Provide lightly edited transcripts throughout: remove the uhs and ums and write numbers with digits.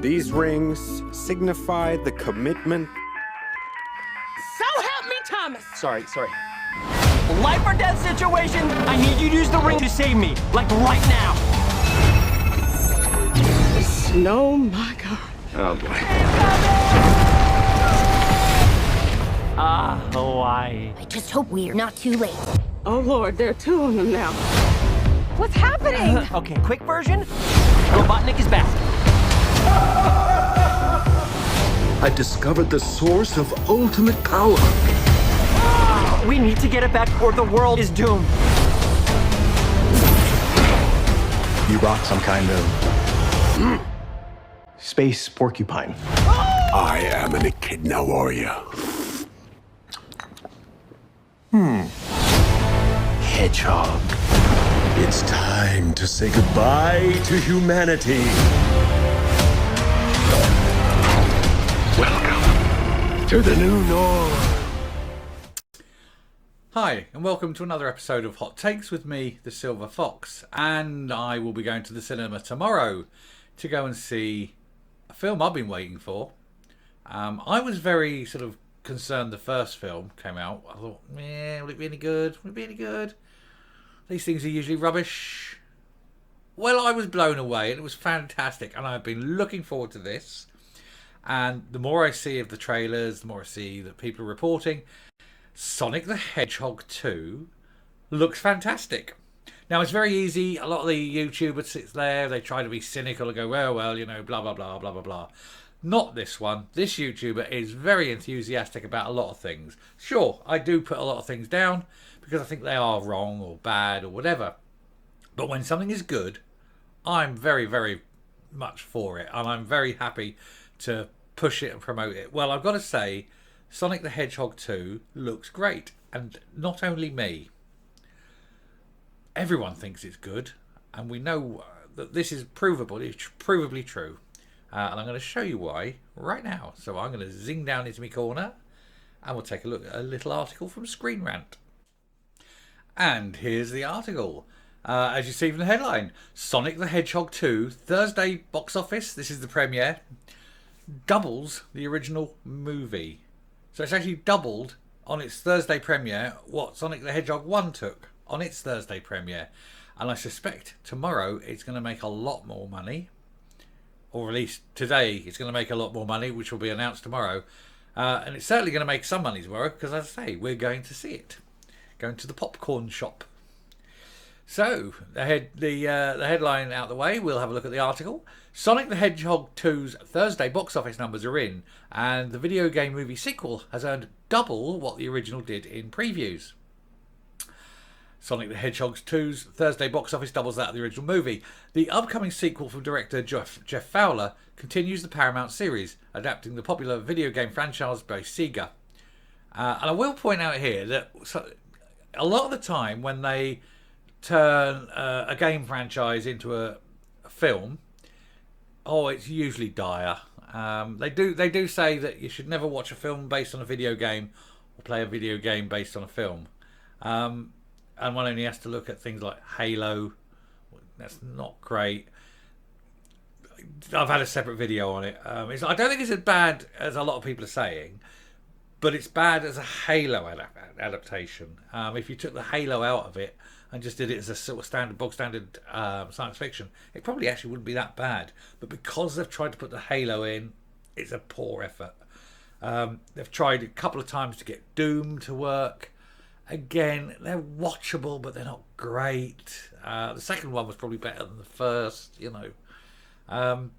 These rings signify the commitment. So help me, Thomas! Sorry. Life or death situation, I need you to use the ring to save me, like right now. Oh my God. Oh boy. Hawaii. I just hope we're not too late. Oh Lord, there are two of them now. What's happening? Okay, quick version. Robotnik is back. I discovered the source of ultimate power. We need to get it back or the world is doomed. You brought some kind of space porcupine. I am an echidna warrior. Hedgehog. It's time to say goodbye to humanity. Welcome to the new norm. Hi, and welcome to another episode of Hot Takes with me, the Silver Fox. And I will be going to the cinema tomorrow to go and see a film I've been waiting for. I was very sort of concerned the first film came out. I thought, will it be any good? Will it be any good? These things are usually rubbish. Well, I was blown away and it was fantastic. And I've been looking forward to this. And the more I see of the trailers, the more I see that people are reporting, Sonic the Hedgehog 2 looks fantastic. Now, it's very easy. A lot of the YouTubers sit there, they try to be cynical and go, well, you know, blah, blah, blah, blah, blah, blah. Not this one. This YouTuber is very enthusiastic about a lot of things. Sure, I do put a lot of things down because I think they are wrong or bad or whatever. But when something is good, I'm very, very much for it. And I'm very happy to push it and promote it. Well, I've got to say, Sonic the Hedgehog 2 looks great. And not only me. Everyone thinks it's good. And we know that this is provable. It's provably true. And I'm going to show you why right now. So I'm going to zing down into my corner. And we'll take a look at a little article from Screen Rant. And here's the article. As you see from the headline, Sonic the Hedgehog 2 Thursday box office. This is the premiere. Doubles the original movie. So it's actually doubled on its Thursday premiere what Sonic the Hedgehog 1 took on its Thursday premiere. And I suspect tomorrow it's going to make a lot more money. Or at least today it's going to make a lot more money, which will be announced tomorrow. And it's certainly going to make some money tomorrow because, as I say, we're going to see it. Going to the popcorn shop. So, the headline out the way, we'll have a look at the article. Sonic the Hedgehog 2's Thursday box office numbers are in, and the video game movie sequel has earned double what the original did in previews. Sonic the Hedgehog 2's Thursday box office doubles that of the original movie. The upcoming sequel from director Jeff Fowler continues the Paramount series, adapting the popular video game franchise by Sega. And I will point out here that a lot of the time when they turn a game franchise into a film, it's usually dire. They do say that you should never watch a film based on a video game or play a video game based on a film. And one only has to look at things like Halo. That's not great. I've had a separate video on it. I don't think it's as bad as a lot of people are saying, but it's bad as a Halo adaptation. If you took the Halo out of it and just did it as a sort of bog standard science fiction, it probably actually wouldn't be that bad. But because they've tried to put the Halo in, it's a poor effort. They've tried a couple of times to get Doom to work. Again, they're watchable, but they're not great. The second one was probably better than the first, you know.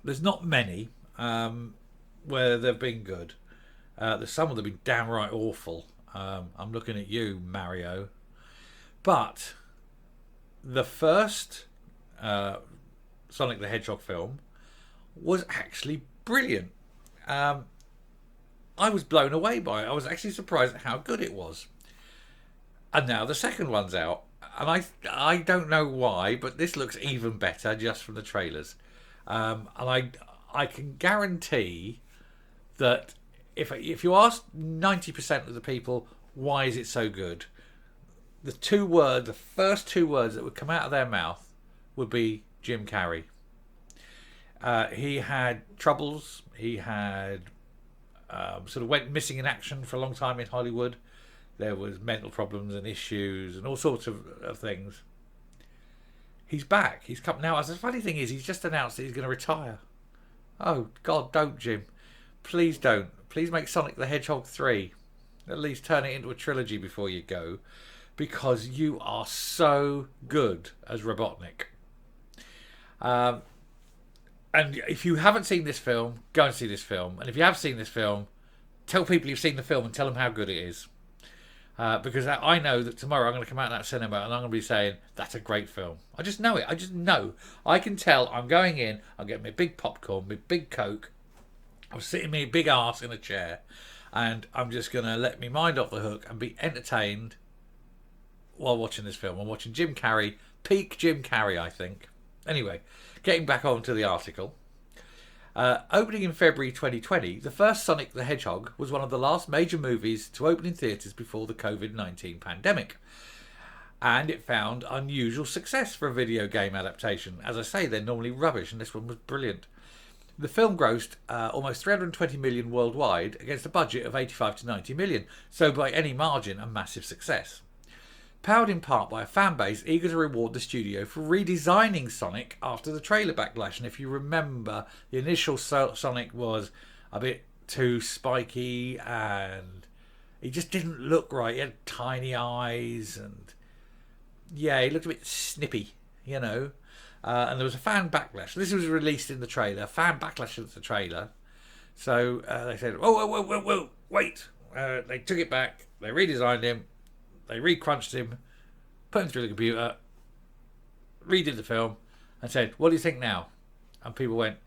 There's not many where they've been good. There's some that have been downright awful. I'm looking at you, Mario. But the first Sonic the Hedgehog film was actually brilliant. I was blown away by it. I was actually surprised at how good it was. And now the second one's out. And I don't know why, but this looks even better just from the trailers. And I can guarantee that if you ask 90% of the people, why is it so good? The first two words that would come out of their mouth would be Jim Carrey. He had troubles. He had sort of went missing in action for a long time in Hollywood. There was mental problems and issues and all sorts of things. He's back. He's come now. The funny thing is, he's just announced that he's going to retire. Oh God, don't, Jim. Please don't. Please make Sonic the Hedgehog 3. At least turn it into a trilogy before you go, because you are so good as Robotnik. And if you haven't seen this film, go and see this film. And if you have seen this film, tell people you've seen the film and tell them how good it is. Because I know that tomorrow I'm going to come out of that cinema and I'm going to be saying, that's a great film. I just know it. I just know. I can tell I'm going in, I'm getting my big popcorn, my big Coke, I'm sitting my big arse in a chair, and I'm just going to let my mind off the hook and be entertained while watching this film. I'm watching Jim Carrey, peak Jim Carrey, I think. Anyway, getting back on to the article. Opening in February 2020, the first Sonic the Hedgehog was one of the last major movies to open in theatres before the COVID-19 pandemic. And it found unusual success for a video game adaptation. As I say, they're normally rubbish, and this one was brilliant. The film grossed almost 320 million worldwide against a budget of 85 to 90 million, so by any margin a massive success. Powered in part by a fan base eager to reward the studio for redesigning Sonic after the trailer backlash. And if you remember, the initial Sonic was a bit too spiky and he just didn't look right. He had tiny eyes and yeah, he looked a bit snippy, you know. And there was a fan backlash. This was released in the trailer, fan backlash of the trailer. So they said, whoa, wait. They took it back, they redesigned him. They re-crunched him, put him through the computer, redid the film, and said, what do you think now? And people went,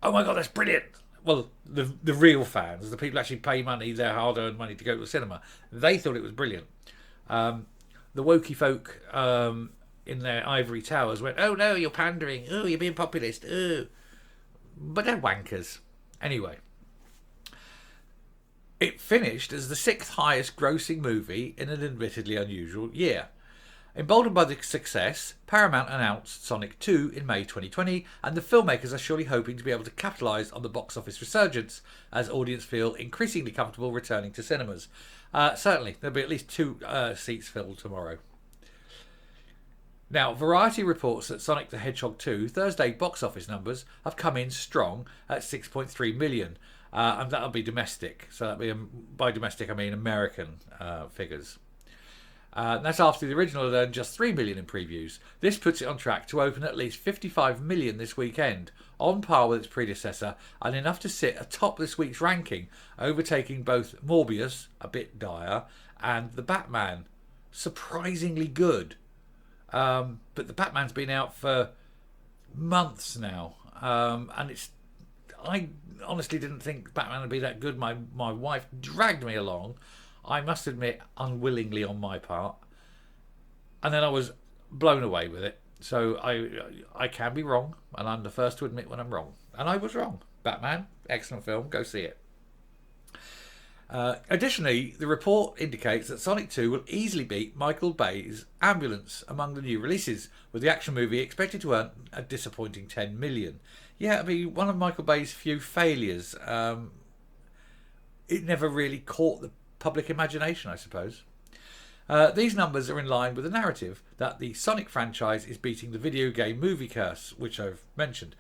oh my God, that's brilliant. Well, the real fans, the people who actually pay money, their hard-earned money to go to the cinema, they thought it was brilliant. The wokey folk in their ivory towers went, oh no, you're pandering. Oh, you're being populist. Oh. But they're wankers. Anyway. It finished as the 6th highest grossing movie in an admittedly unusual year. Emboldened by the success, Paramount announced Sonic 2 in May 2020, and the filmmakers are surely hoping to be able to capitalise on the box office resurgence as audience feel increasingly comfortable returning to cinemas. Certainly, there'll be at least 2 seats filled tomorrow. Now, Variety reports that Sonic the Hedgehog 2 Thursday box office numbers have come in strong at 6.3 million. And that'll be domestic. So that'll be, by domestic I mean American figures. That's after the original had earned just 3 million in previews. This puts it on track to open at least 55 million this weekend, on par with its predecessor, and enough to sit atop this week's ranking, overtaking both Morbius, a bit dire, and The Batman, surprisingly good. But The Batman's been out for months now, and I honestly didn't think Batman would be that good. My wife dragged me along, I must admit, unwillingly on my part, and then I was blown away with it. So I can be wrong, and I'm the first to admit when I'm wrong, and I was wrong. Batman, excellent film, go see it. Additionally, the report indicates that Sonic 2 will easily beat Michael Bay's Ambulance among the new releases, with the action movie expected to earn a disappointing 10 million. Yeah, it'll be one of Michael Bay's few failures. It never really caught the public imagination, I suppose. These numbers are in line with the narrative that the Sonic franchise is beating the video game movie curse, which I've mentioned,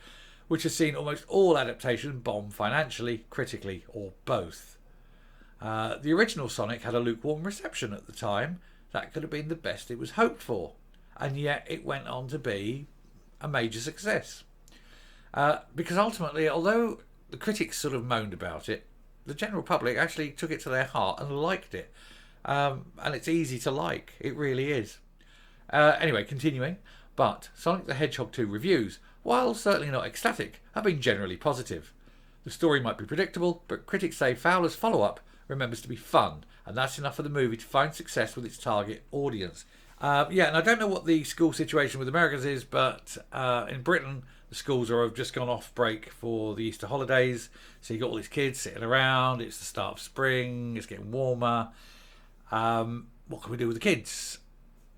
which has seen almost all adaptations bomb financially, critically, or both. The original Sonic had a lukewarm reception at the time. That could have been the best it was hoped for, and yet it went on to be a major success. Because ultimately, although the critics sort of moaned about it, the general public actually took it to their heart and liked it. And it's easy to like, it really is. Anyway, continuing. But Sonic the Hedgehog 2 reviews, while certainly not ecstatic, have been generally positive. The story might be predictable, but critics say Fowler's follow-up remembers to be fun, and that's enough for the movie to find success with its target audience. Yeah, and I don't know what the school situation with Americans is, but in Britain, the schools have just gone off break for the Easter holidays, so you've got all these kids sitting around, it's the start of spring, it's getting warmer. What can we do with the kids?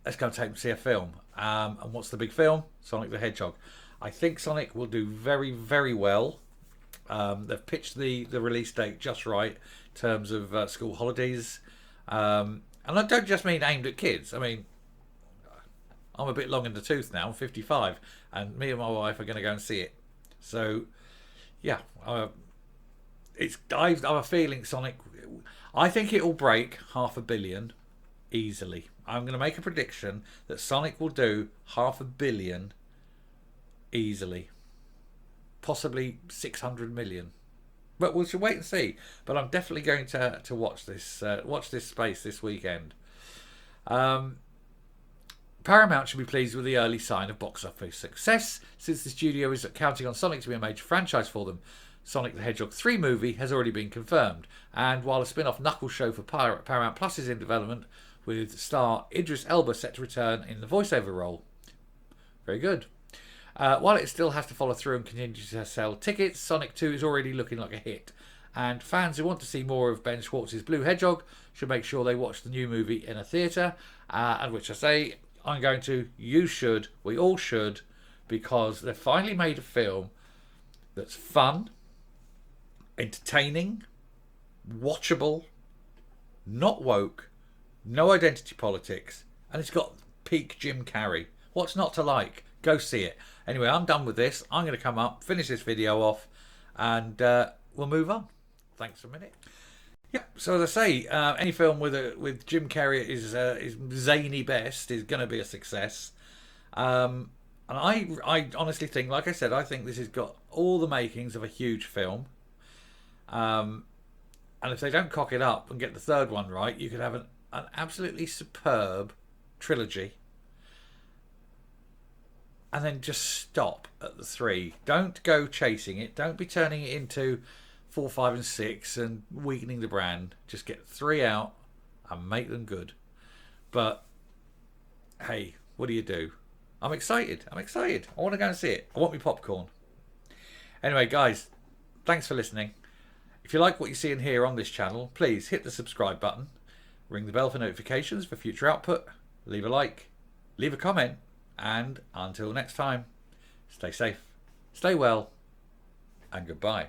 Let's go and take them to see a film. And what's the big film? Sonic the Hedgehog. I think Sonic will do very, very well. They've pitched the release date just right in terms of school holidays. And I don't just mean aimed at kids. I mean, I'm a bit long in the tooth now. I'm 55. And me and my wife are going to go and see it. So, yeah. I have a feeling Sonic... I think it will break 500 million easily. I'm going to make a prediction that Sonic will do 500 million easily. Possibly 600 million. But we should wait and see. But I'm definitely going to watch this space this weekend. Paramount should be pleased with the early sign of box office success, since the studio is counting on Sonic to be a major franchise for them. Sonic the Hedgehog 3 movie has already been confirmed, and while a spin-off Knuckles show for Paramount Plus is in development, with star Idris Elba set to return in the voiceover role. Very good. While it still has to follow through and continue to sell tickets, Sonic 2 is already looking like a hit, and fans who want to see more of Ben Schwartz's Blue Hedgehog should make sure they watch the new movie in a theatre, and which I say I'm going to, you should, we all should, because they've finally made a film that's fun, entertaining, watchable, not woke, no identity politics, and it's got peak Jim Carrey. What's not to like? Go see it. Anyway, I'm done with this. I'm going to come up, finish this video off, and we'll move on. Thanks a minute. Yeah, so as I say, any film with Jim Carrey is zany best is going to be a success. And I honestly think, like I said, I think this has got all the makings of a huge film. And if they don't cock it up and get the third one right, you could have an absolutely superb trilogy. And then just stop at the 3. Don't go chasing it. Don't be turning it into 4, 5 and 6 and weakening the brand. Just get 3 out and make them good. But hey, what do you do? I'm excited. I want to go and see it. I want my popcorn. Anyway, guys, thanks for listening. If you like what you see and hear on this channel, please hit the subscribe button, ring the bell for notifications for future output, leave a like, leave a comment, and until next time, stay safe, stay well, and goodbye.